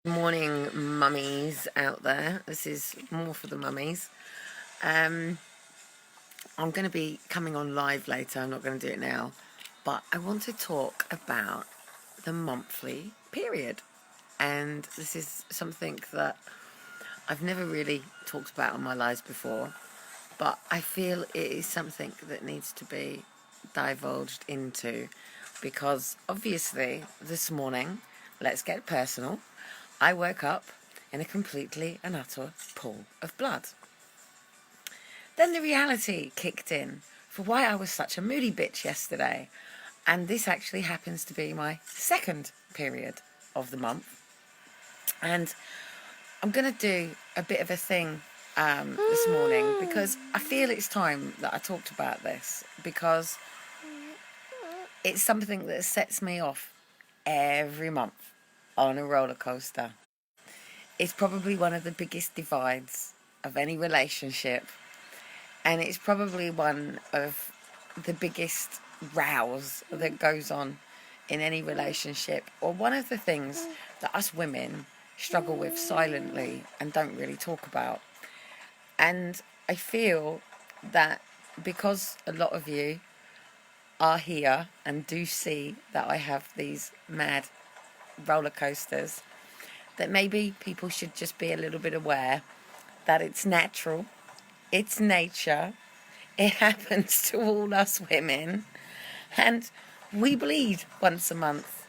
Morning, mummies out there. This is more for the mummies. I'm going to be coming on live later. I'm not going to do it now. But I want to talk about the monthly period. And this is something that I've never really talked about on my lives before. But I feel it is something that needs to be divulged into. Because obviously, this morning, let's get personal, I woke up in a completely and utter pool of blood. Then the reality kicked in for why I was such a moody bitch yesterday. And this actually happens to be my second period of the month. And I'm going to do a bit of a thing this morning because I feel it's time that I talked about this, because it's something that sets me off every month on a roller coaster. It's probably one of the biggest divides of any relationship, and it's probably one of the biggest rows that goes on in any relationship, or one of the things that us women struggle with silently and don't really talk about. And I feel that because a lot of you are here and do see that I have these mad roller coasters, that maybe people should just be a little bit aware that it's natural, it's nature, it happens to all us women, and we bleed once a month.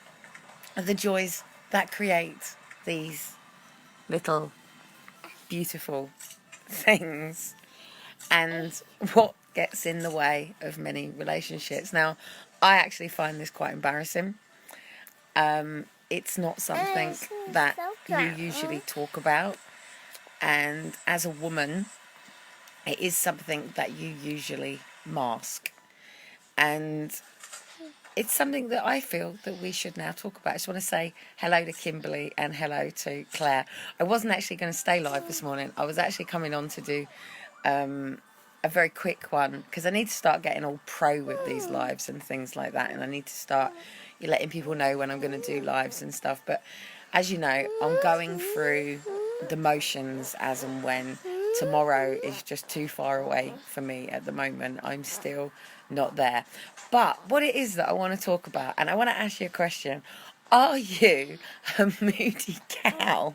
The joys that create these little beautiful things, and what gets in the way of many relationships. Now, I actually find this quite embarrassing. It's not something that you usually talk about, and as a woman, it is something that you usually mask, and it's something that I feel that we should now talk about. I just want to say hello to Kimberly and hello to Claire. I wasn't actually going to stay live this morning. I was actually coming on to do a very quick one, because I need to start getting all pro with these lives and things like that, and I need to start letting people know when I'm going to do lives and stuff. But as you know, I'm going through the motions as and when. Tomorrow is just too far away for me at the moment. I'm still not there. But what it is that I want to talk about, and I want to ask you a question: are you a moody cow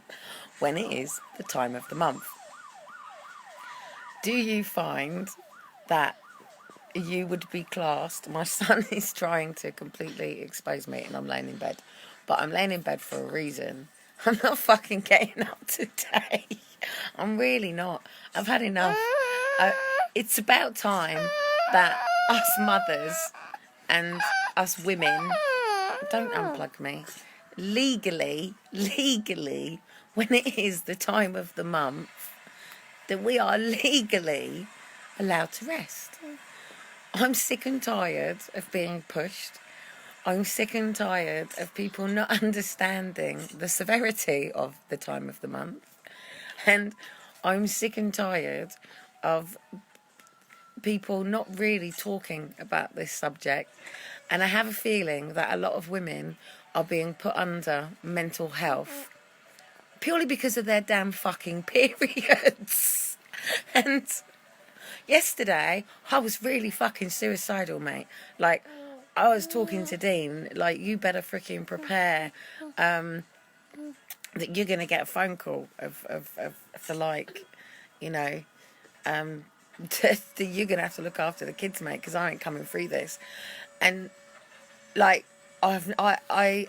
when it is the time of the month? Do you find that you would be classed? My son is trying to completely expose me, and I'm laying in bed. But I'm laying in bed for a reason. I'm not fucking getting up today. I'm really not. I've had enough. It's about time that us mothers and us women, don't unplug me, legally, when it is the time of the month, that we are legally allowed to rest. I'm sick and tired of being pushed. I'm sick and tired of people not understanding the severity of the time of the month. And I'm sick and tired of people not really talking about this subject. And I have a feeling that a lot of women are being put under mental health purely because of their damn fucking periods. And yesterday, I was really fucking suicidal, mate. Like, I was talking to Dean, like, you better freaking prepare that you're going to get a phone call for like, you know, that you're going to have to look after the kids, mate, because I ain't coming through this. And, like, I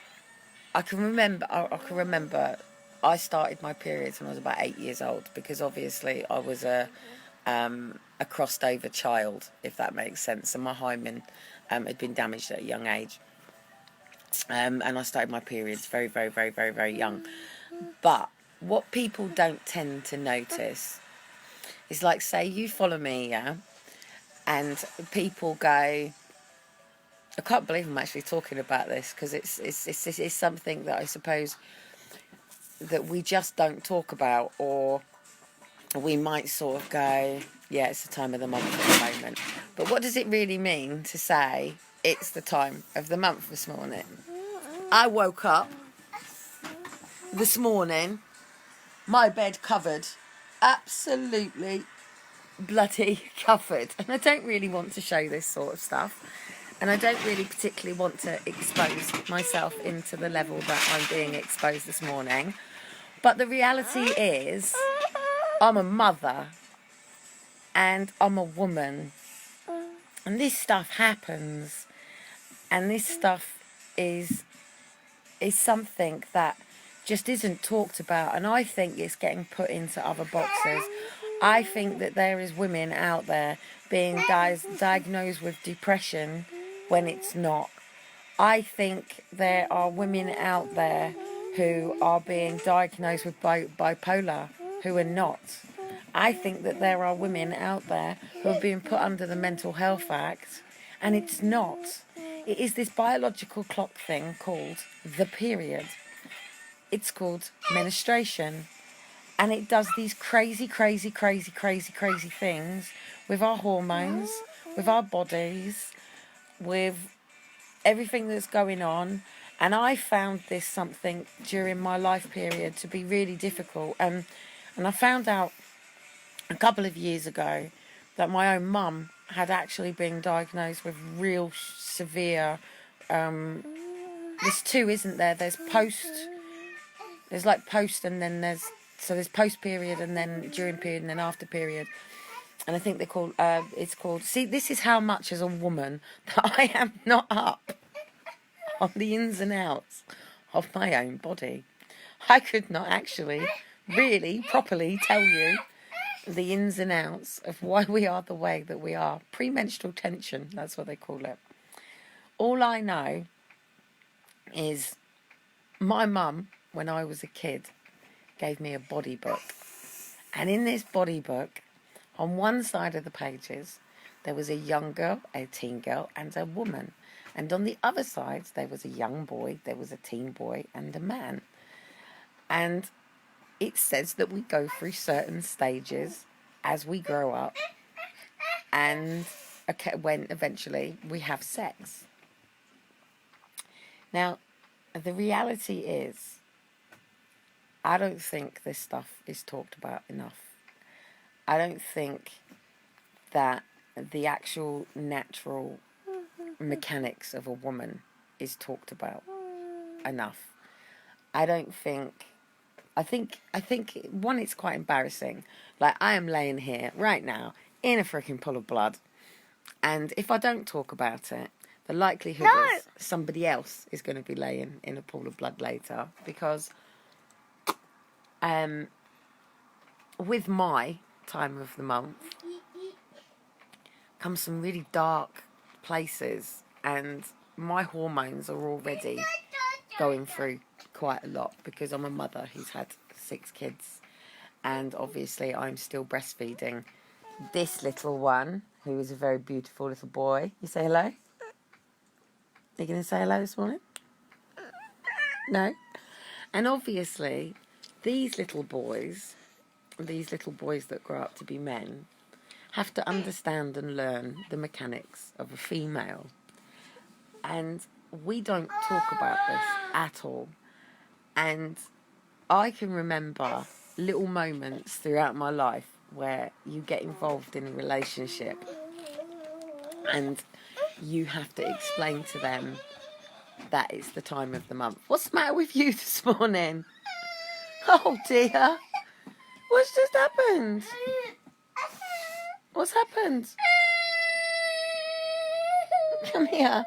can remember, I started my periods when I was about 8 years old, because obviously I was a crossed over child, if that makes sense, and my hymen had been damaged at a young age, and I started my periods very, very, very, very, very young. But what people don't tend to notice is, like, say you follow me, yeah, and people go, I can't believe I'm actually talking about this, because it's something that I suppose that we just don't talk about, or we might sort of go, yeah, it's the time of the month at the moment. But what does it really mean to say it's the time of the month this morning? I woke up this morning, my bed covered, absolutely bloody covered. And I don't really want to show this sort of stuff. And I don't really particularly want to expose myself into the level that I'm being exposed this morning. But the reality is, I'm a mother and I'm a woman. And this stuff happens. And this stuff is something that just isn't talked about. And I think it's getting put into other boxes. I think that there is women out there being diagnosed with depression when it's not. I think there are women out there who are being diagnosed with bipolar who are not. I think that there are women out there who are being put under the Mental Health Act, and it's not. It is this biological clock thing called the period. It's called menstruation. And it does these crazy things with our hormones, with our bodies, with everything that's going on. And I found this something during my life period to be really difficult. And I found out a couple of years ago that my own mum had actually been diagnosed with real severe, there's two, isn't there? There's like post, and then there's post period, and then during period, and then after period. And I think it's called, see, this is how much as a woman that I am not up on the ins and outs of my own body. I could not actually really properly tell you the ins and outs of why we are the way that we are. Premenstrual tension, that's what they call it. All I know is my mum, when I was a kid, gave me a body book. And in this body book, on one side of the pages, there was a young girl, a teen girl, and a woman. And on the other side, there was a young boy, there was a teen boy, and a man. And it says that we go through certain stages as we grow up, and when eventually we have sex. Now, the reality is, I don't think this stuff is talked about enough. I don't think that the actual natural mechanics of a woman is talked about enough. I think one, it's quite embarrassing. Like, I am laying here right now in a freaking pool of blood, and if I don't talk about it, the likelihood is somebody else is going to be laying in a pool of blood later, because with my time of the month comes some really dark places, and my hormones are already going through quite a lot because I'm a mother who's had 6 kids, and obviously I'm still breastfeeding this little one, who is a very beautiful little boy. You say hello? You going to say hello this morning? No? And obviously these little boys that grow up to be men, have to understand and learn the mechanics of a female. And we don't talk about this at all. And I can remember little moments throughout my life where you get involved in a relationship and you have to explain to them that it's the time of the month. What's the matter with you this morning? Oh dear. What's just happened? What's happened? Come here.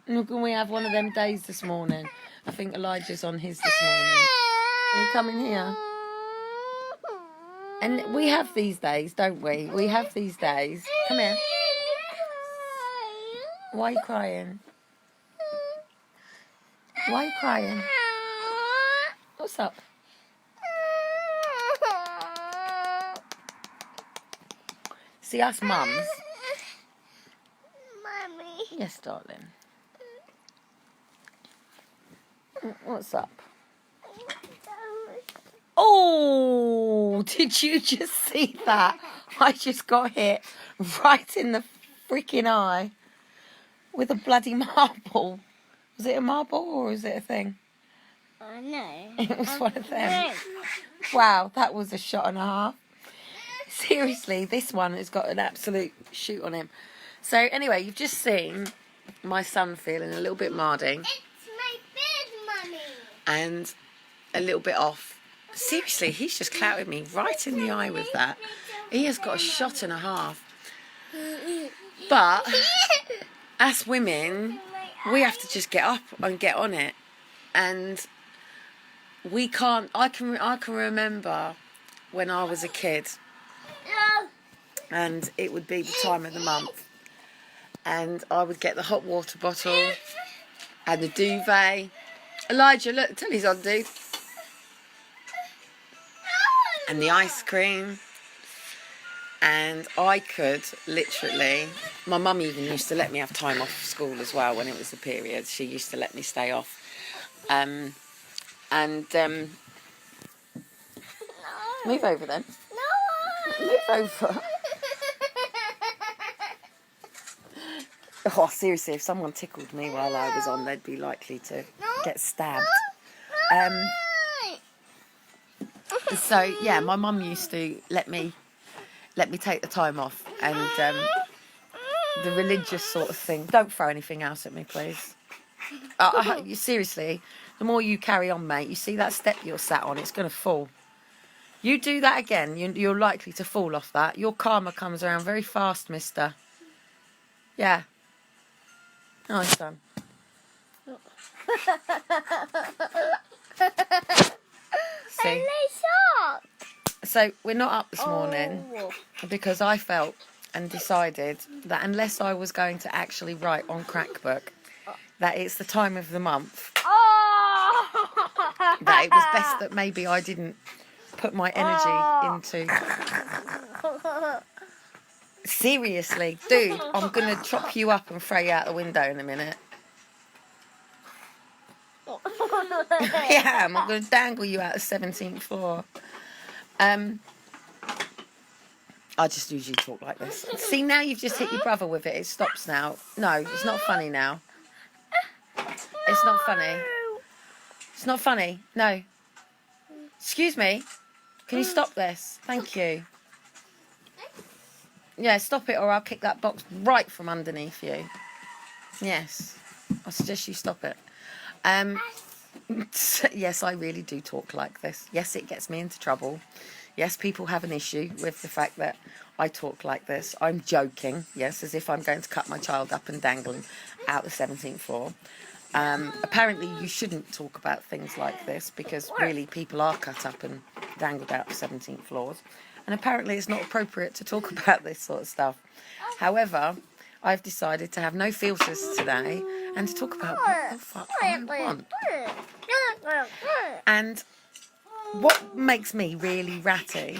Look, we have one of them days this morning. I think Elijah's on his this morning. Are you coming here? And we have these days, don't we? We have these days. Come here. Why are you crying? Why are you crying? What's up? See, us mums. Mommy. Yes, darling. What's up? Oh, did you just see that? I just got hit right in the freaking eye with a bloody marble. Was it a marble or was it a thing? No. It was one of them. Wow, that was a shot and a half. Seriously, this one has got an absolute shoot on him. So anyway, you've just seen my son feeling a little bit mardy. It's my bed, Mummy. And a little bit off. Seriously, he's just clouted me right in the eye with that. He has got a shot and a half. But as women, we have to just get up and get on it. And we can't. I can remember when I was a kid, and it would be the time of the month, and I would get the hot water bottle and the duvet. Elijah, look, telly's on, dude. And the ice cream. And I could literally, my mum even used to let me have time off school as well when it was the period. She used to let me stay off. Move over then. No. Move over. Oh, seriously, if someone tickled me while I was on, they'd be likely to get stabbed. So, yeah, my mum used to let me take the time off, and the religious sort of thing. Don't throw anything else at me, please. Seriously, the more you carry on, mate, you see that step you're sat on, it's going to fall. You do that again, you're likely to fall off that. Your karma comes around very fast, mister. Yeah. Nice done. See? So we're not up this morning because I felt and decided that unless I was going to actually write on Crackbook that it's the time of the month, that it was best that maybe I didn't put my energy into... Seriously, dude, I'm going to chop you up and throw you out the window in a minute. Yeah, I'm going to dangle you out the 17th floor. I just usually talk like this. See, now you've just hit your brother with it. It stops now. No, it's not funny now. It's not funny. It's not funny. No. Excuse me. Can you stop this? Thank you. Yeah, stop it or I'll kick that box right from underneath you. Yes. I suggest you stop it. Yes, I really do talk like this. Yes, it gets me into trouble. Yes, people have an issue with the fact that I talk like this. I'm joking, yes, as if I'm going to cut my child up and dangle him out the 17th floor. Apparently you shouldn't talk about things like this because really people are cut up and dangled out the 17th floors. And apparently it's not appropriate to talk about this sort of stuff. However, I've decided to have no filters today and to talk about what the fuck I want. And what makes me really ratty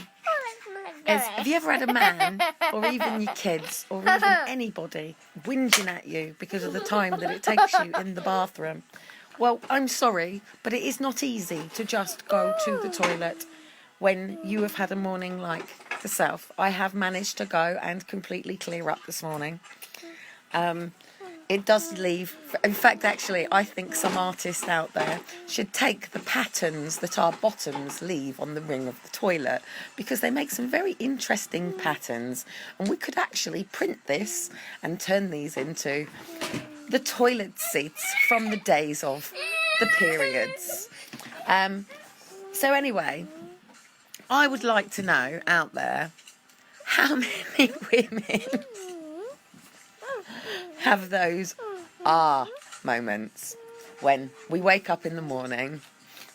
is, have you ever had a man, or even your kids, or even anybody, whinging at you because of the time that it takes you in the bathroom? Well, I'm sorry, but it is not easy to just go to the toilet when you have had a morning like yourself. I have managed to go and completely clear up this morning. It does leave... In fact, actually, I think some artists out there should take the patterns that our bottoms leave on the ring of the toilet, because they make some very interesting patterns, and we could actually print this and turn these into the toilet seats from the days of the periods. So anyway, I would like to know out there, how many women have those moments when we wake up in the morning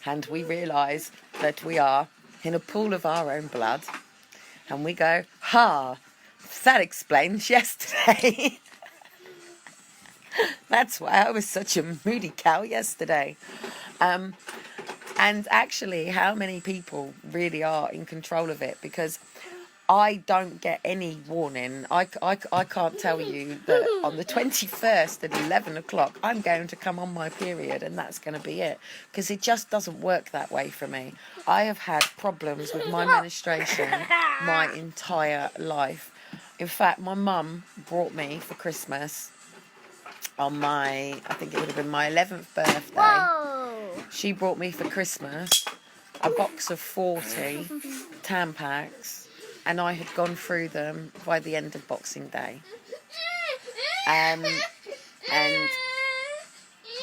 and we realise that we are in a pool of our own blood and we go, that explains yesterday. That's why I was such a moody cow yesterday. And actually, how many people really are in control of it? Because I don't get any warning. I can't tell you that on the 21st at 11 o'clock I'm going to come on my period and that's going to be it. Because it just doesn't work that way for me. I have had problems with my menstruation my entire life. In fact, my mum brought me for Christmas on my, I think it would have been my 11th birthday. Whoa. She brought me for Christmas a box of 40 Tampax, and I had gone through them by the end of Boxing Day.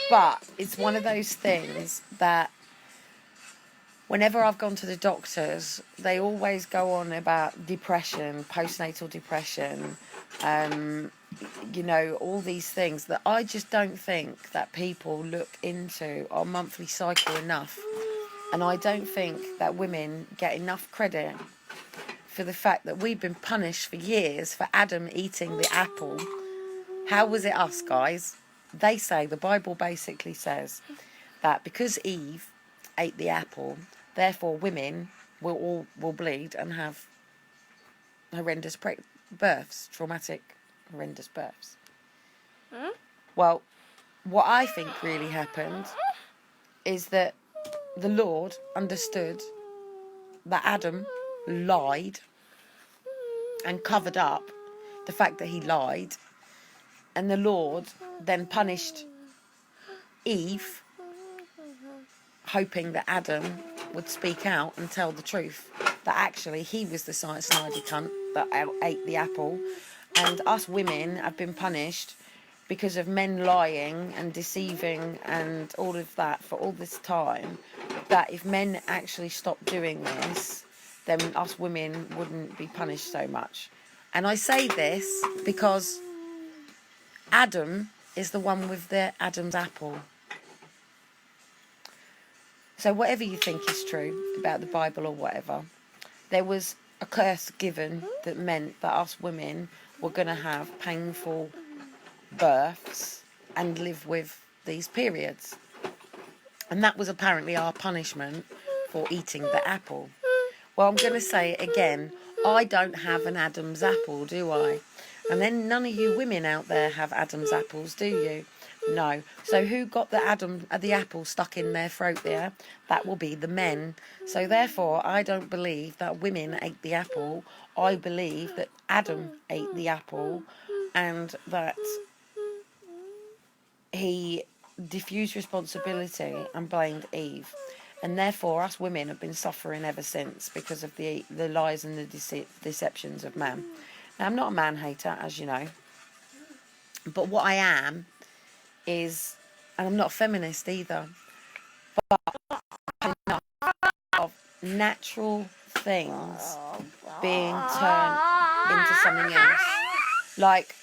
But it's one of those things that whenever I've gone to the doctors, they always go on about depression, postnatal depression, all these things that I just don't think that people look into our monthly cycle enough. And I don't think that women get enough credit for the fact that we've been punished for years for Adam eating the apple. How was it us, guys? They say, the Bible basically says that because Eve ate the apple, therefore women will bleed and have horrendous births, traumatic, horrendous births. Well, what I think really happened is that the Lord understood that Adam lied and covered up the fact that he lied, and the Lord then punished Eve, hoping that Adam would speak out and tell the truth, that actually he was the snidey cunt that ate the apple, and us women have been punished because of men lying and deceiving and all of that for all this time, that if men actually stopped doing this, then us women wouldn't be punished so much. And I say this because Adam is the one with the Adam's apple. So whatever you think is true about the Bible or whatever, there was a curse given that meant that us women were going to have painful births and live with these periods. And that was apparently our punishment for eating the apple. Well, I'm going to say it again. I don't have an Adam's apple, do I? And then none of you women out there have Adam's apples, do you? No. So who got the apple stuck in their throat there? That will be the men. So therefore, I don't believe that women ate the apple. I believe that Adam ate the apple and that he diffused responsibility and blamed Eve. And therefore, us women have been suffering ever since because of the lies and the deceptions of man. Now, I'm not a man-hater, as you know. But what I am is, and I'm not a feminist either, but I'm enough of natural things being turned into something else. Like,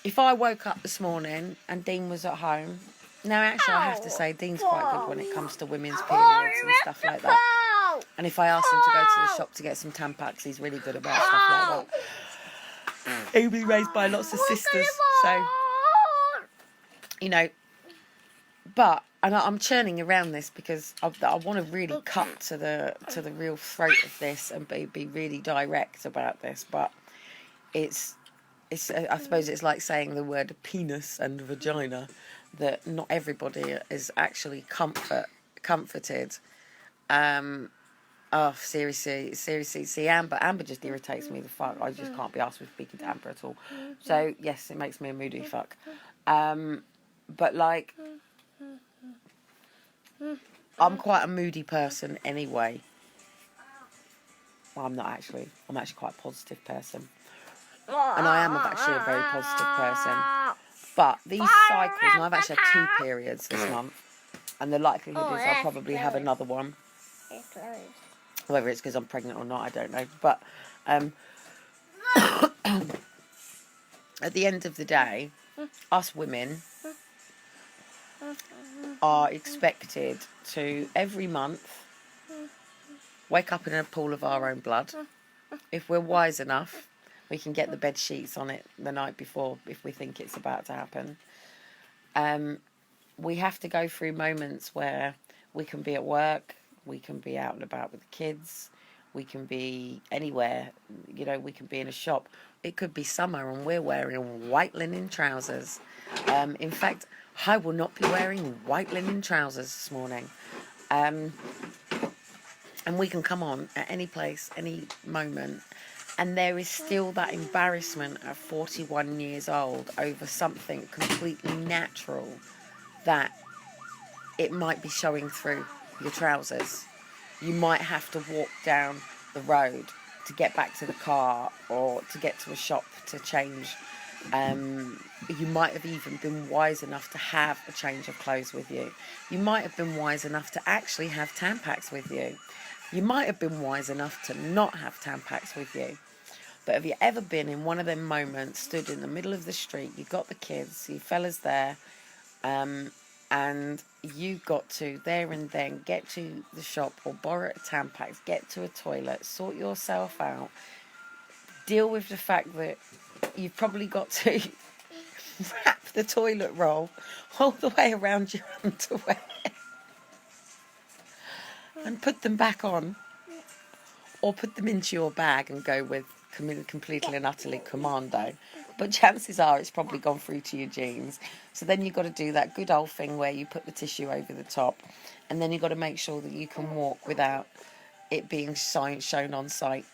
if I woke up this morning and Dean was at home, now actually I have to say Dean's quite good when it comes to women's periods and stuff like that. And if I ask him to go to the shop to get some Tampax, he's really good about stuff like that. He'll be raised by lots of sisters, so, but, and I'm churning around this because I want to really cut to the real throat of this and be really direct about this, but it's I suppose it's like saying the word penis and vagina, that not everybody is actually comforted. Oh, seriously, see, Amber just irritates me the fuck. I just can't be asked with speaking to Amber at all. So, yes, it makes me a moody fuck. But, like, I'm quite a moody person anyway. Well, I'm not actually. I'm actually quite a positive person. And I am actually a very positive person. But these cycles, and I've actually had 2 periods this month, and the likelihood is I'll probably have another one. Whether it's because I'm pregnant or not, I don't know. But at the end of the day, us women are expected to, every month, wake up in a pool of our own blood. If we're wise enough, we can get the bed sheets on it the night before if we think it's about to happen. We have to go through moments where we can be at work, we can be out and about with the kids, we can be anywhere, we can be in a shop. It could be summer and we're wearing white linen trousers. In fact, I will not be wearing white linen trousers this morning. And we can come on at any place, any moment. And there is still that embarrassment at 41 years old over something completely natural that it might be showing through your trousers. You might have to walk down the road to get back to the car or to get to a shop to change. You might have even been wise enough to have a change of clothes with you. You might have been wise enough to actually have Tampax with you. You might have been wise enough to not have Tampax with you. But have you ever been in one of them moments, stood in the middle of the street, you got the kids, you fellas there, and you got to there and then get to the shop or borrow a Tampax, get to a toilet, sort yourself out, deal with the fact that you've probably got to wrap the toilet roll all the way around your underwear and put them back on, or put them into your bag and go with completely and utterly commando. But chances are it's probably gone through to your jeans. So then you've got to do that good old thing where you put the tissue over the top, and then you've got to make sure that you can walk without it being shown on sight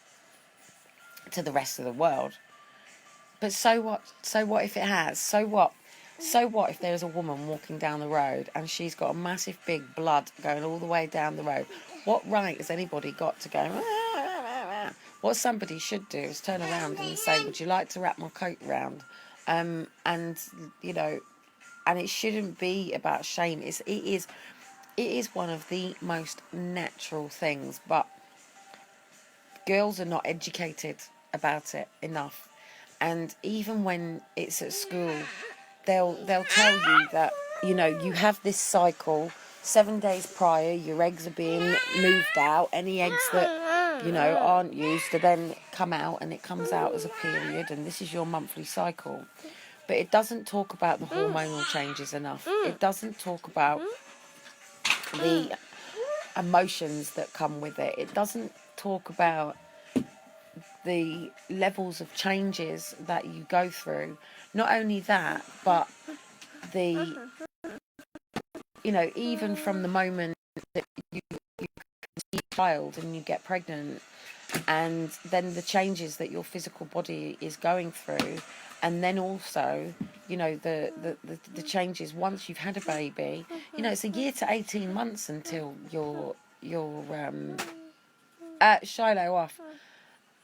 to the rest of the world. But so what? So what if it has? So what? So what if there's a woman walking down the road and she's got a massive big blood going all the way down the road? What right has anybody got to go? What somebody should do is turn around and say, would you like to wrap my coat round? And, you know, and it shouldn't be about shame. It is one of the most natural things, but girls are not educated about it enough. And even when it's at school, they'll tell you that, you know, you have this cycle, 7 days prior, your eggs are being moved out. Any eggs that, you know, aren't used to then come out, and it comes out as a period, and this is your monthly cycle. But it doesn't talk about the hormonal changes enough. It doesn't talk about the emotions that come with it. It doesn't talk about the levels of changes that you go through. Not only that, but the, you know, even from the moment that you conceive a child and you get pregnant, and then the changes that your physical body is going through, and then also, you know, the changes once you've had a baby. You know, it's a year to 18 months until your Shiloh off.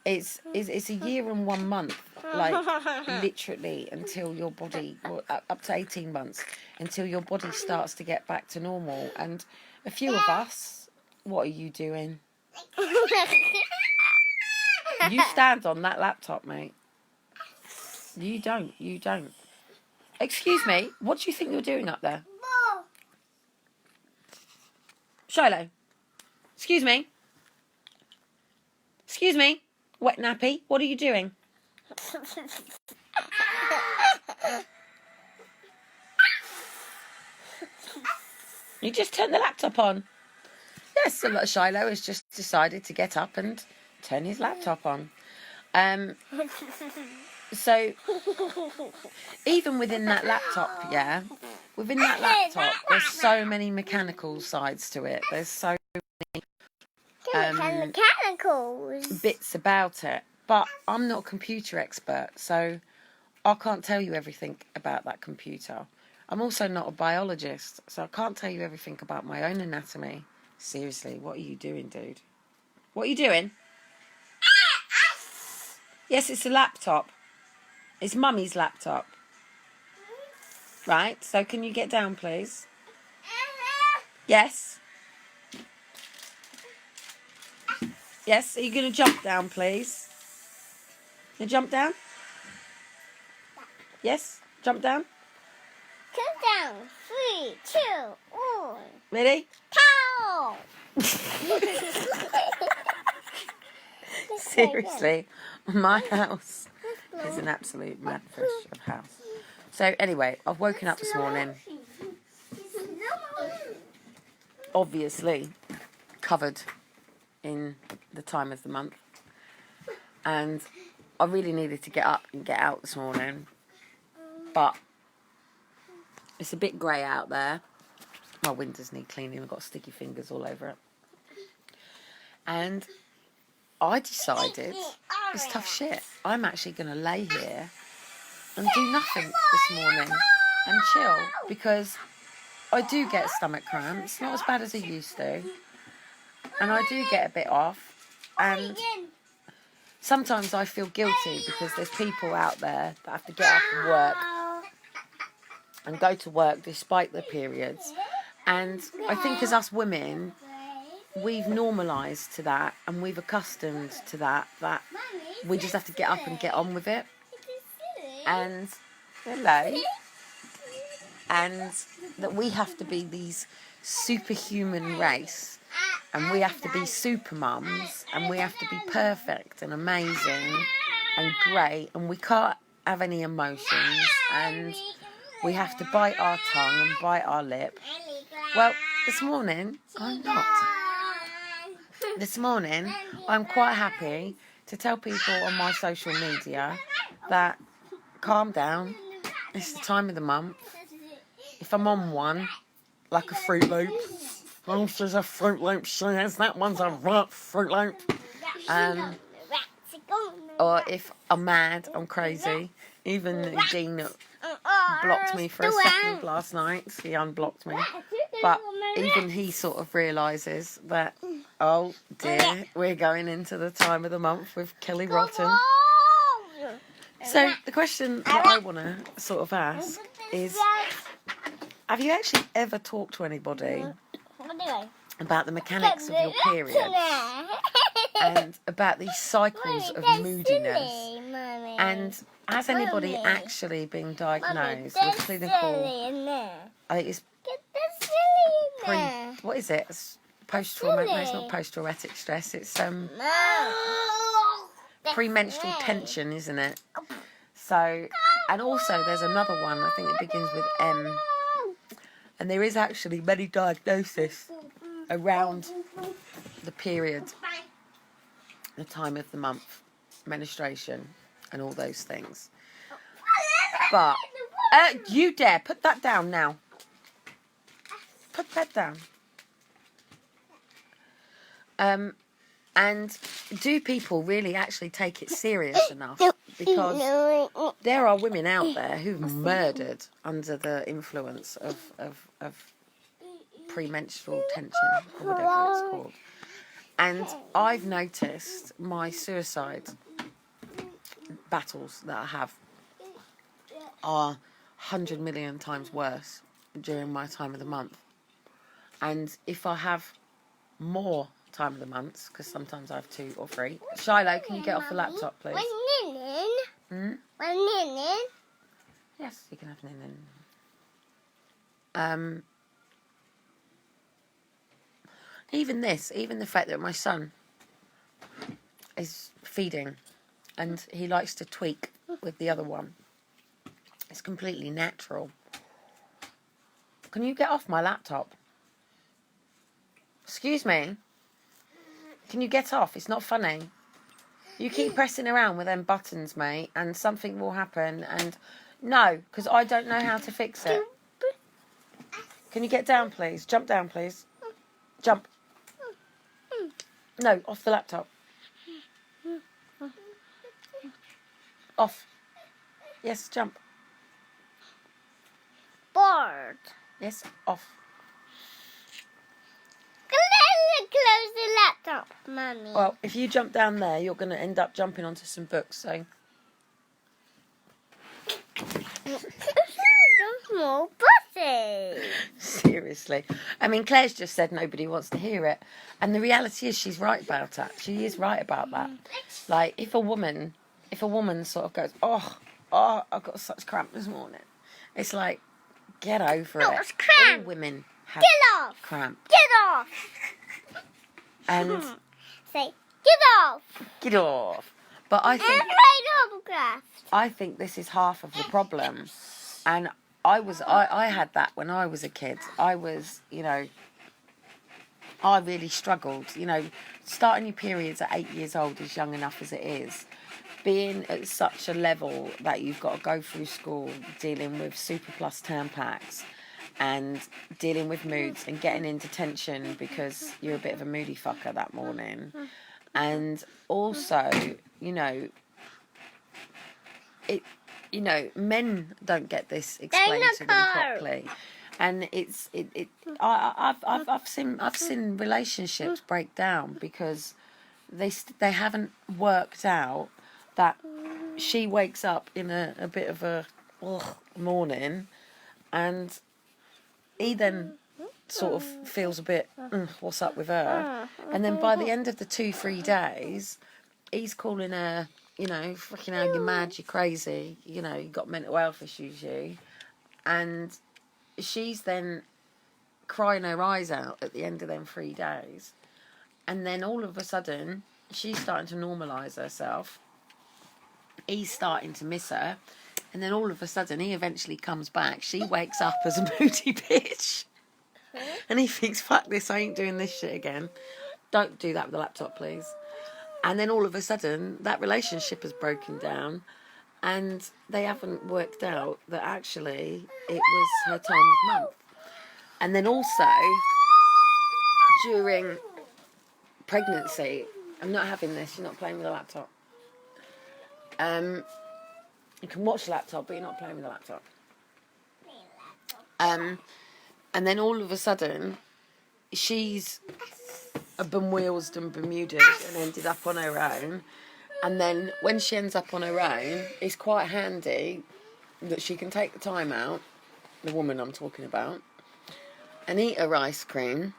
It's a year and 1 month, like literally, until your body, well, up to 18 months, until your body starts to get back to normal. And a few of us, what are you doing? You stand on that laptop, mate. You don't. Excuse me, what do you think you're doing up there? Shiloh, excuse me. Excuse me, wet nappy, what are you doing? You just turned the laptop on. Yes, so Shiloh has just decided to get up and turn his laptop on. So, even within that laptop, there's so many mechanical sides to it. There's so many mechanicals bits about it. But I'm not a computer expert, so I can't tell you everything about that computer. I'm also not a biologist, so I can't tell you everything about my own anatomy. Seriously, what are you doing, dude? What are you doing? Yes, it's a laptop. It's Mummy's laptop. Right, so can you get down, please? Yes? Yes, are you going to jump down, please? You jump down? Yes, jump down. Come down. 3, 2, 1. Ready? Pow! Seriously, my house is an absolute madfish of a house. So anyway, I've woken up this morning, obviously covered in the time of the month, and I really needed to get up and get out this morning, but it's a bit grey out there. My windows need cleaning. I've got sticky fingers all over it. And I decided it's tough shit. I'm actually going to lay here and do nothing this morning and chill because I do get stomach cramps, not as bad as I used to, and I do get a bit off, and sometimes I feel guilty because there's people out there that have to get up and work and go to work despite their periods, and I think as us women, we've normalised to that and we've accustomed to that we just have to get up and get on with it. And hello, and that we have to be these superhuman race, and we have to be super mums, and we have to be perfect and amazing and great, and we can't have any emotions, and we have to bite our tongue and bite our lip. Well, this morning I'm not. This morning I'm quite happy to tell people on my social media that calm down, it's the time of the month. If I'm on one, like a Fruit Loop, oh, she's a Fruit Loop, she is, that one's a rock Fruit Loop. Or if I'm mad, I'm crazy. Even Dean blocked me for a second last night. He unblocked me. But even he sort of realises that, oh dear, we're going into the time of the month with Kelly Rotten. So the question that I want to sort of ask is, have you actually ever talked to anybody about the mechanics of your period and about these cycles of moodiness? And has anybody actually been diagnosed with clinical, it's what is it? It's post-traumatic, no, it's not post-traumatic stress, it's premenstrual tension, isn't it? So, and also there's another one, I think it begins with M, and there is actually many diagnoses around the period, the time of the month, menstruation, and all those things. But you dare put that down now. Put that down. And do people really actually take it serious enough? Because there are women out there who've murdered under the influence of premenstrual tension, or whatever it's called. And I've noticed my suicide battles that I have are 100 million times worse during my time of the month. And if I have more time of the months, because sometimes I have 2 or 3. Shiloh, can you get off the laptop, please? Yes, you can have Ninin. Even the fact that my son is feeding and he likes to tweak with the other one, it's completely natural. Can you get off my laptop? Excuse me? Can you get off? It's not funny. You keep pressing around with them buttons, mate, and something will happen. And no, because I don't know how to fix it. Can you get down, please? Jump down, please. Jump. No, off the laptop. Off. Yes, jump. Bored. Yes, off. Close the laptop, Mummy. Well, if you jump down there, you're going to end up jumping onto some books, so... Small pussy. Seriously. I mean, Claire's just said nobody wants to hear it. And the reality is she's right about that. She is right about that. Like, if a woman sort of goes, oh, I've got such cramp this morning. It's like, get over it. It's cramp. All women have cramp. Get off. And Say, get off. get off. But I think this is half of the problem. And I had that when I was a kid. I really struggled. Starting your periods at 8 years old is young enough as it is. Being at such a level that you've got to go through school dealing with Super Plus turn packs and dealing with moods and getting into tension because you're a bit of a moody fucker that morning. And also, you know, men don't get this explained to them properly, and I've seen relationships break down because they haven't worked out that she wakes up in a bit of a morning, and he then sort of feels a bit what's up with her, and then by the end of the 2-3 days he's calling her, you know, freaking hell, you're mad, you're crazy, you know, you got mental health issues, you. And she's then crying her eyes out at the end of them 3 days. And then all of a sudden, she's starting to normalise herself. He's starting to miss her. And then all of a sudden, he eventually comes back. She wakes up as a moody bitch. And he thinks, fuck this, I ain't doing this shit again. Don't do that with the laptop, please. And then all of a sudden, that relationship has broken down, and they haven't worked out that actually it was her time of month. And then also, during pregnancy, I'm not having this, you're not playing with the laptop. You can watch the laptop, but you're not playing with the laptop. And then all of a sudden, she's been-wheelsed and Bermudas and ended up on her own. And then when she ends up on her own, it's quite handy that she can take the time out, the woman I'm talking about, and eat her ice cream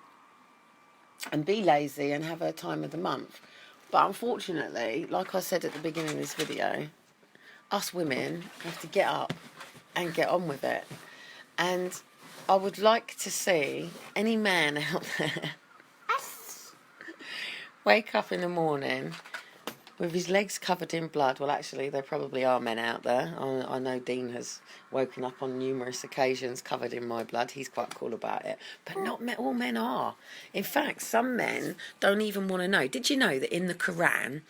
and be lazy and have her time of the month. But unfortunately, like I said at the beginning of this video, us women have to get up and get on with it. And I would like to see any man out there wake up in the morning with his legs covered in blood. Well, actually, there probably are men out there. I know Dean has woken up on numerous occasions covered in my blood. He's quite cool about it. But not all men are. In fact, some men don't even want to know. Did you know that in the Quran,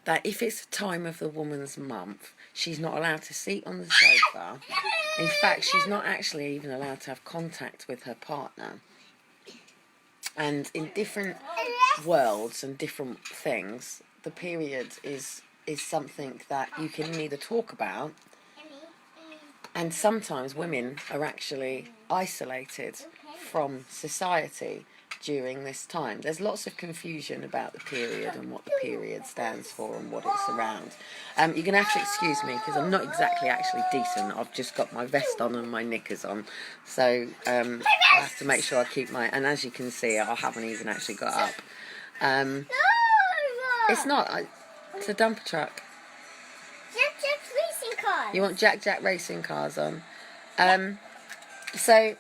that if it's the time of the woman's month, she's not allowed to sit on the sofa? In fact, she's not actually even allowed to have contact with her partner. And in different worlds and different things, the period is something that you can neither talk about, and sometimes women are actually isolated from society during this time. There's lots of confusion about the period and what the period stands for and what it's around. You're going to have to excuse me because I'm not exactly actually decent. I've just got my vest on and my knickers on. So I have to make sure I keep my... And as you can see, I haven't even actually got up. It's not... It's a dumper truck. Jack racing cars. You want Jack racing cars on. So...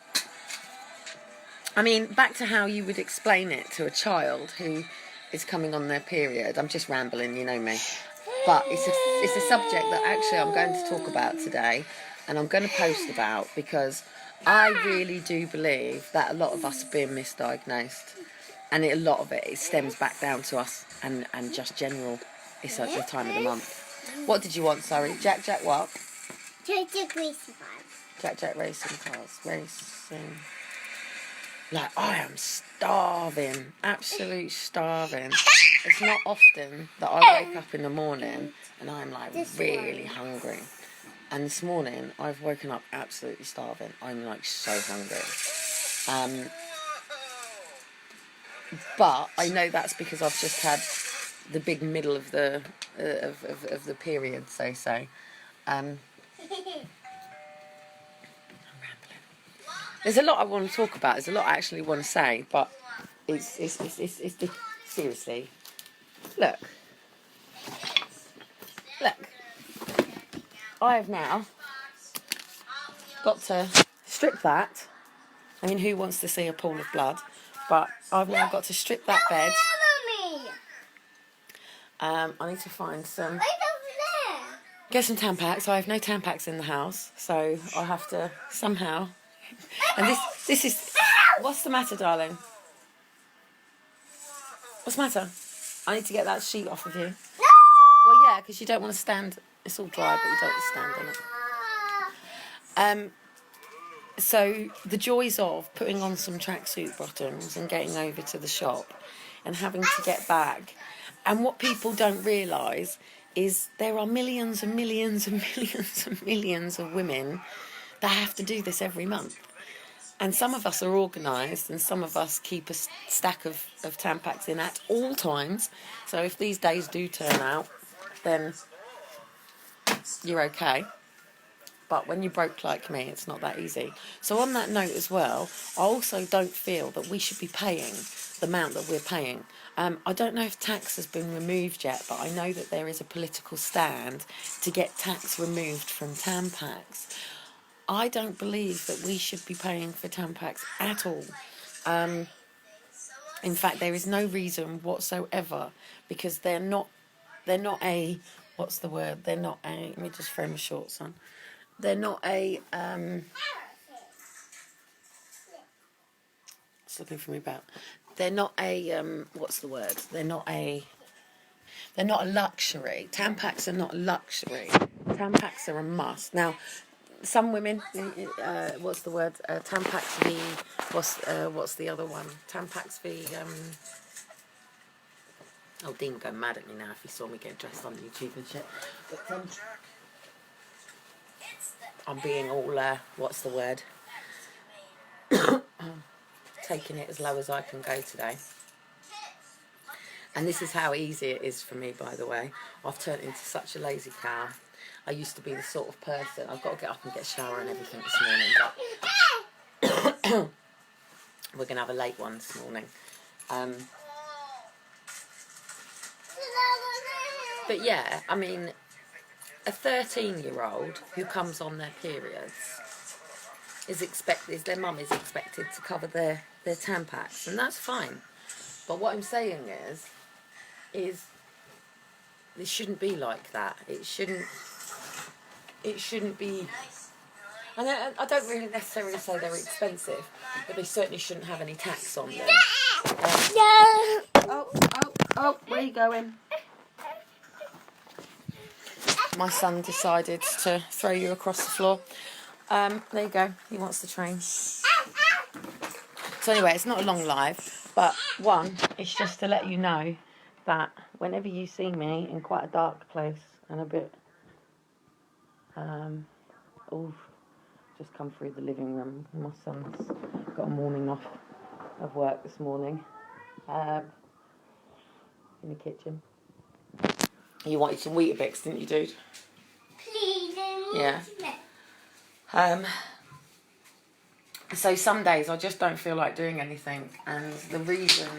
I mean, back to how you would explain it to a child who is coming on their period. I'm just rambling, you know me. But it's a subject that actually I'm going to talk about today, and I'm going to post about, because I really do believe that a lot of us are being misdiagnosed, and a lot of it stems back down to us and just general. It's at the time of the month. What did you want, sorry? Jack what? Jack racing cars. Jack racing cars. Racing... Like, I am starving, absolute starving. It's not often that I wake up in the morning and I'm like really hungry. And this morning I've woken up absolutely starving. I'm like so hungry. But I know that's because I've just had the big middle of the of the period, so. There's a lot I want to talk about. There's a lot I actually want to say, but it's seriously. Look. I have now got to strip that. I mean, who wants to see a pool of blood? But I've now got to strip that bed. I need to find some... Get some Tampax. I have no Tampax in the house, so I have to somehow... And this is... What's the matter, darling? What's the matter? I need to get that sheet off of you. No! Well, yeah, because you don't want to stand... It's all dry, but you don't want to stand on it. So the joys of putting on some tracksuit bottoms and getting over to the shop and having to get back. And what people don't realise is there are millions and millions and millions and millions of women that have to do this every month. And some of us are organised and some of us keep a stack of Tampax in at all times. So if these days do turn out, then you're okay. But when you're broke like me, it's not that easy. So on that note as well, I also don't feel that we should be paying the amount that we're paying. I don't know if tax has been removed yet, but I know that there is a political stand to get tax removed from Tampax. I don't believe that we should be paying for Tampax at all. In fact, there is no reason whatsoever, because they're not a, what's the word? They're not a, let me just throw my shorts on. They're not a, it's looking for me about. They're not a, what's the word? They're not a luxury. Tampax are not a luxury. Tampax are a must. Now, some women, what's the word? Tampax v, what's the other one? Tampax v, oh, Dean would go mad at me now if he saw me get dressed on YouTube and shit. But, I'm being all, what's the word? Taking it as low as I can go today. And this is how easy it is for me, by the way. I've turned into such a lazy cow. I used to be the sort of person, I've got to get up and get a shower and everything this morning, but we're going to have a late one this morning. But yeah, I mean, a 13-year-old who comes on their periods their mum is expected to cover their Tampax, and that's fine. But what I'm saying is it shouldn't be like that. It shouldn't be. And I don't really necessarily say they're expensive, but they certainly shouldn't have any tax on them. Oh, where are you going? My son decided to throw you across the floor. There you go. He wants the train. So anyway, it's not a long live, but one, it's just to let you know that whenever you see me in quite a dark place and a bit, just come through the living room. My son's got a morning off of work this morning, in the kitchen. You wanted some Weetabix, didn't you, dude? Please, yeah. So some days I just don't feel like doing anything, and the reason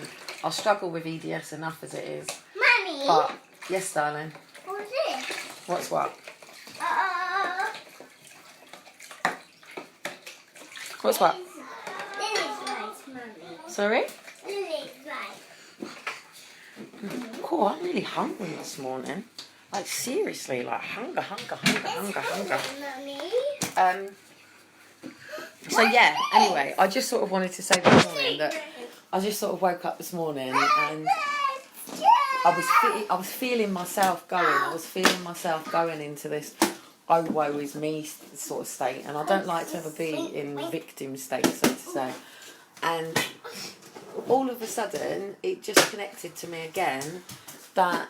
I struggle with EDS enough as it is. Mummy. But yes, darling. What's this? What's what? What's what? Lily's rice, Mummy. Sorry? Lily's rice. Cool, I'm really hungry this morning. Like seriously, like hunger. Mummy. So yeah, anyway, I just sort of wanted to say this morning that I just sort of woke up this morning and I was feeling myself going. I was feeling myself going into this oh woe is me sort of state, and I don't like to ever be in victim state, so to say. And all of a sudden, it just connected to me again that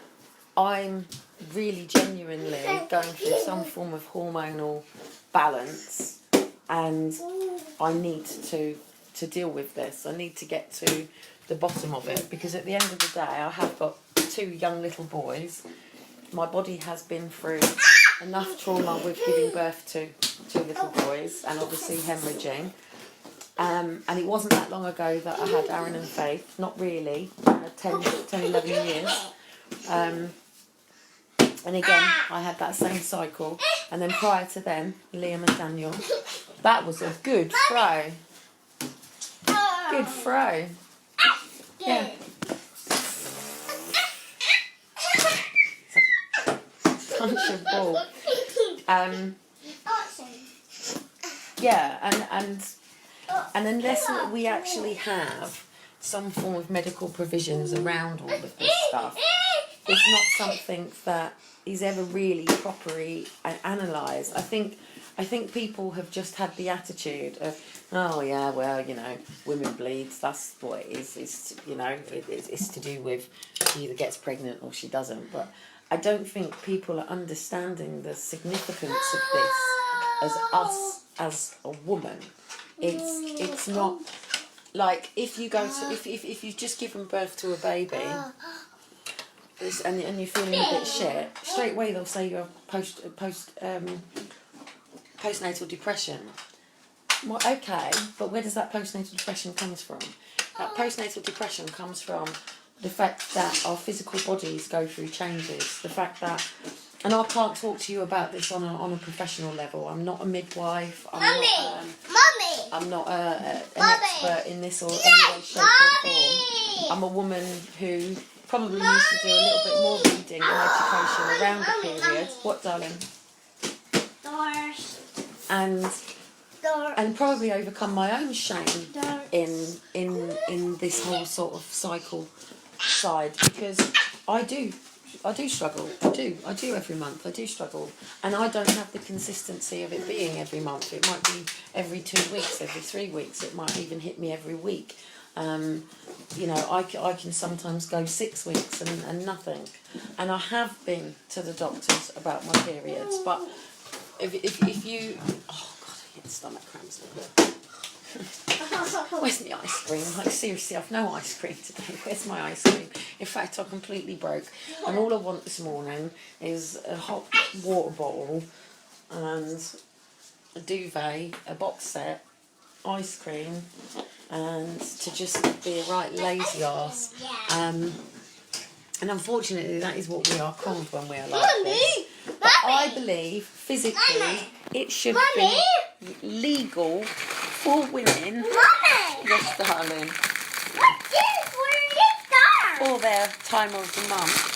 I'm really genuinely going through some form of hormonal balance, and I need to deal with this. I need to get to the bottom of it, because at the end of the day, I have got 2 young little boys. My body has been through enough trauma with giving birth to 2 little boys, and obviously hemorrhaging. And it wasn't that long ago that I had Aaron and Faith. Not really. 10, 11 years. And again, I had that same cycle. And then prior to them, Liam and Daniel. That was a good throw. Good throw. Yeah. Punch a ball. Yeah, and unless we actually have some form of medical provisions around all of this stuff, it's not something that is ever really properly analysed. I think I think people have just had the attitude of, oh yeah, well, you know, women bleeds. That's what it is. It's, you know, it's to do with she either gets pregnant or she doesn't. But I don't think people are understanding the significance of this as us as a woman. It's not like if you go to if you've just given birth to a baby. And you're feeling a bit shit, straight away they'll say you have postnatal depression. Well, okay, but where does that postnatal depression comes from? That postnatal depression comes from the fact that our physical bodies go through changes. The fact that, and I can't talk to you about this on a professional level. I'm not a midwife. I'm not an expert in this or any way, shape or form. I'm a woman who probably needs to do a little bit more reading and education around the period. What, darling? Doors. And probably overcome my own shame in this whole sort of cycle side, because I do struggle. I do every month. I do struggle, and I don't have the consistency of it being every month. It might be every 2 weeks, every 3 weeks. It might even hit me every week. You know, I can sometimes go 6 weeks and nothing. And I have been to the doctors about my periods, but if you... Oh, God, I get stomach cramps. Where's my ice cream? Like, seriously, I've no ice cream today. Where's my ice cream? In fact, I completely broke. And all I want this morning is a hot water bottle and a duvet, a box set, ice cream, and to just be a right lazy arse. And unfortunately, that is what we are called when we are like this. But I believe, physically, it should be legal for women. Yes, darling. For their time of the month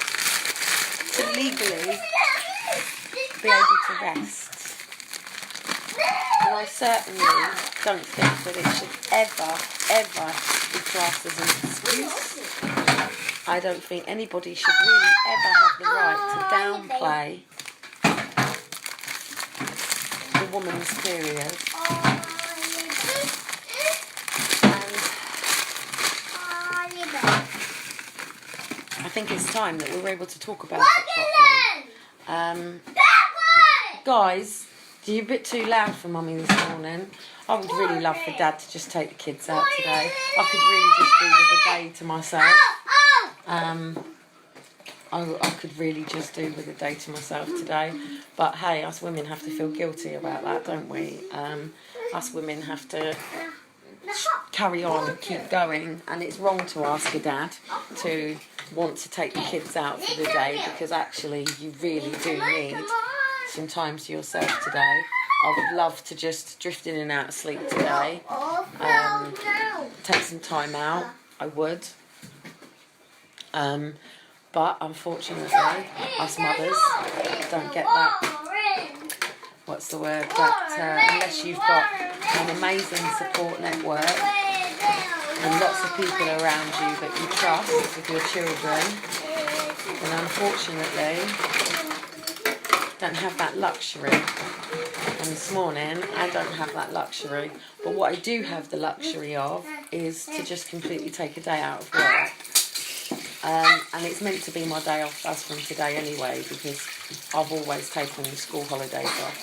to legally be able to rest. And I certainly don't think that it should ever be classed as an excuse. I don't think anybody should really ever have the right to downplay the woman's period. I think it's time that we're able to talk about it properly. Guys, you're a bit too loud for Mummy this morning. I would really love for Dad to just take the kids out today. I could really just do with a day to myself. I could really just do with a day to myself today. But hey, us women have to feel guilty about that, don't we? Us women have to carry on and keep going, and it's wrong to ask a dad to want to take the kids out for the day, because actually you really do need some time to yourself today. I would love to just drift in and out of sleep today, take some time out, I would, but unfortunately us mothers don't get that, what's the word, that unless you've got an amazing support network and lots of people around you that you trust with your children, then unfortunately don't have that luxury. And this morning I don't have that luxury, but what I do have the luxury of is to just completely take a day out of work, and it's meant to be my day off as from today anyway, because I've always taken school holidays off.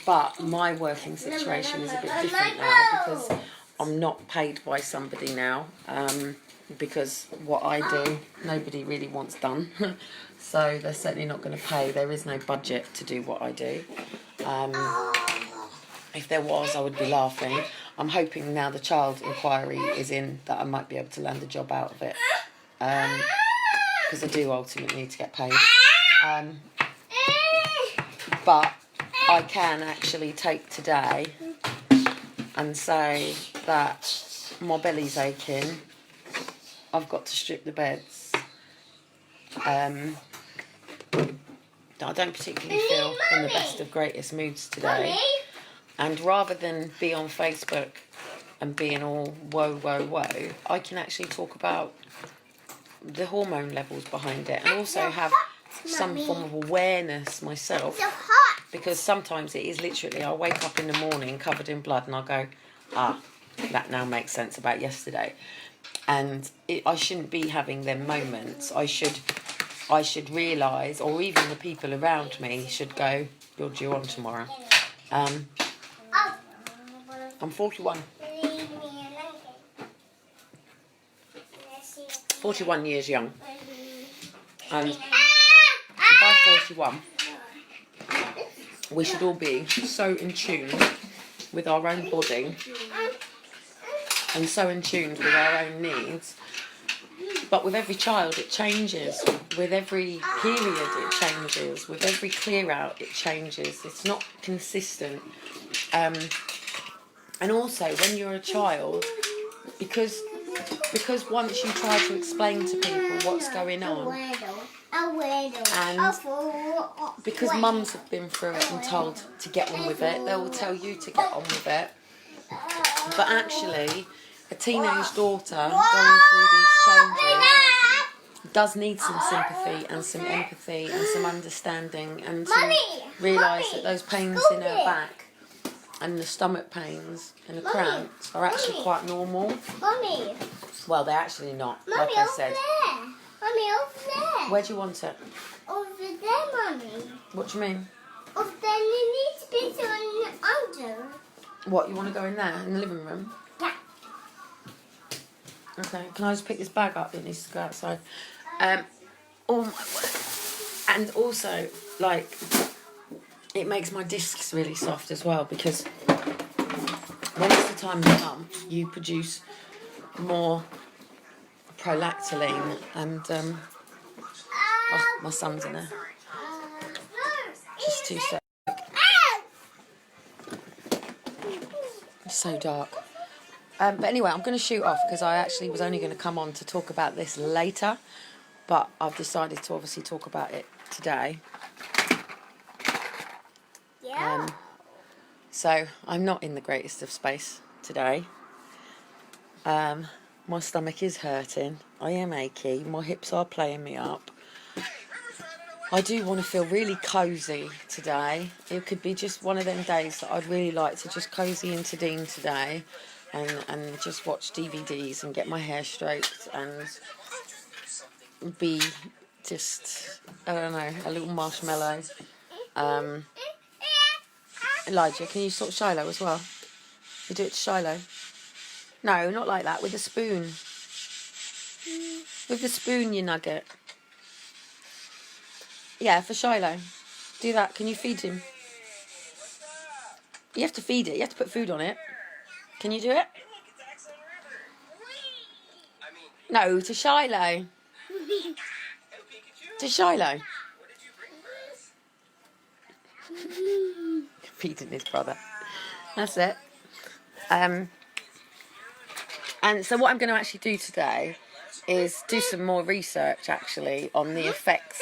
But my working situation is a bit different now, because I'm not paid by somebody now, because what I do nobody really wants done. So they're certainly not going to pay. There is no budget to do what I do. If there was, I would be laughing. I'm hoping now the child inquiry is in that I might be able to land a job out of it, because I do ultimately need to get paid. But I can actually take today and say that my belly's aching, I've got to strip the beds. I don't particularly feel in the best of greatest moods today, and rather than be on Facebook and being all whoa, I can actually talk about the hormone levels behind it, and also have some form of awareness myself because sometimes it is literally, I'll wake up in the morning covered in blood and I'll go, that now makes sense about yesterday. And I shouldn't be having them moments. I should realise, or even the people around me should go, you're due on tomorrow. I'm 41. 41 years young. And by 41, we should all be so in tune with our own body and so in tune with our own needs. But with every child it changes, with every period it changes, with every clear out it changes. It's not consistent. And also when you're a child, because once you try to explain to people what's going on, and because mums have been through it and told to get on with it, they will tell you to get on with it. But actually, a teenage daughter going through these changes does need some sympathy and some empathy and some understanding, and to realise that those pains in her back and the stomach pains and the cramps are actually quite normal. Mummy. Well, they're actually not, Mummy, like I said. Mummy, over there. Where do you want it? Over there, Mummy. What do you mean? Over there, you need to be under. What, you want to go in there, in the living room? Yeah. Okay, can I just pick this bag up that needs to go outside? Oh my word. And also, like, it makes my discs really soft as well, because when it's the time of the month, you produce more prolactin and, oh, my son's in there. Just 2 seconds. It's so dark. But anyway, I'm going to shoot off because I actually was only going to come on to talk about this later, but I've decided to obviously talk about it today. Yeah. So I'm not in the greatest of space today. My stomach is hurting. I am achy. My hips are playing me up. I do want to feel really cosy today. It could be just one of them days that I'd really like to just cosy into Dean today and just watch DVDs and get my hair straightened and be just, I don't know, a little marshmallow. Elijah, can you sort Shiloh as well? You do it to Shiloh? No, not like that, with a spoon. With the spoon, you nugget. Yeah, for Shiloh. Do that. Can you feed him? You have to feed it. You have to put food on it. Can you do it? No, to Shiloh. To Shiloh. Feeding his brother. That's it. And so what I'm going to actually do today is do some more research, actually, on the effects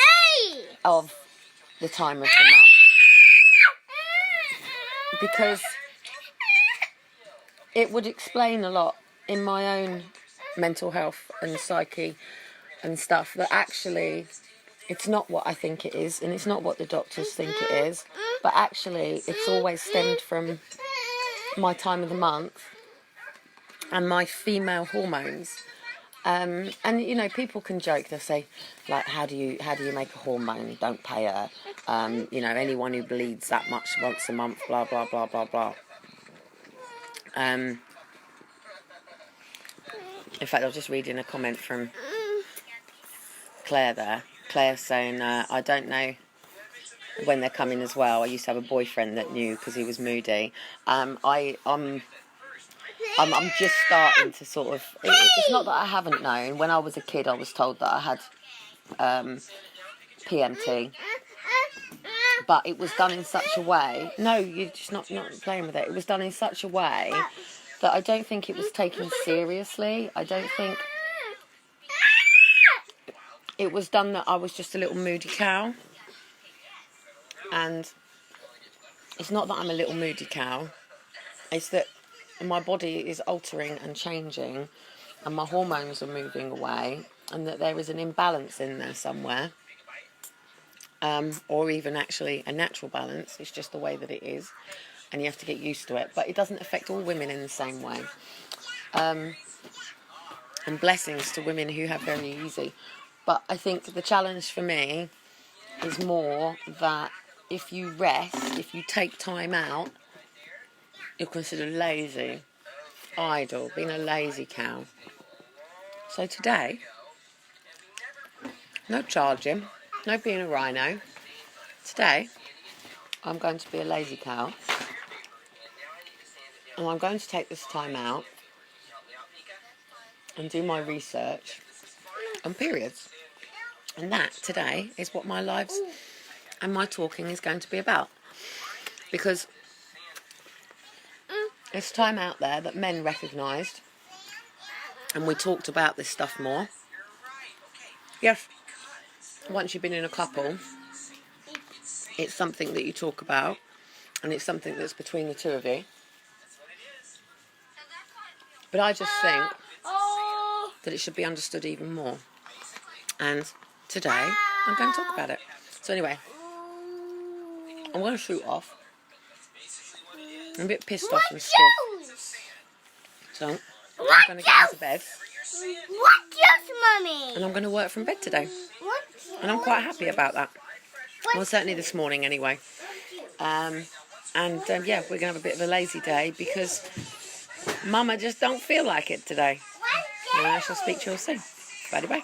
of the time of the month, because it would explain a lot in my own mental health and psyche and stuff, that actually it's not what I think it is, and it's not what the doctors think it is, but actually it's always stemmed from my time of the month and my female hormones. And you know, people can joke. They'll say, like, how do you make a hormone? Don't pay her. You know, anyone who bleeds that much once a month, blah blah blah blah blah. In fact, I was just reading a comment from Claire there. Claire saying, I don't know when they're coming as well. I used to have a boyfriend that knew because he was moody. I'm just starting to sort of... It's not that I haven't known. When I was a kid, I was told that I had PMT. But it was done in such a way... No, you're just not playing with it. It was done in such a way that I don't think it was taken seriously. I don't think... It was done that I was just a little moody cow. And it's not that I'm a little moody cow. It's that my body is altering and changing and my hormones are moving away, and that there is an imbalance in there somewhere. or even actually a natural balance. It's just the way that it is, and you have to get used to it. But it doesn't affect all women in the same way. And blessings to women who have very easy. But I think the challenge for me is more that if you rest, if you take time out, you're considered lazy, idle, being a lazy cow. So today, no charging, no being a rhino. Today, I'm going to be a lazy cow. And I'm going to take this time out and do my research on periods. And that, today, is what my lives and my talking is going to be about. Because it's time out there that men recognised, and we talked about this stuff more. Yes, once you've been in a couple, it's something that you talk about, and it's something that's between the two of you. But I just think that it should be understood even more. And today, I'm going to talk about it. So anyway, I'm going to shoot off. I'm a bit pissed off and stiff. So, I'm going to get into bed. What juice, Mummy? And I'm going to work from bed today. What? And I'm quite happy about that. Well, certainly this morning anyway. Yeah, we're going to have a bit of a lazy day because Mama just don't feel like it today. And I shall speak to you all soon. Bye-bye.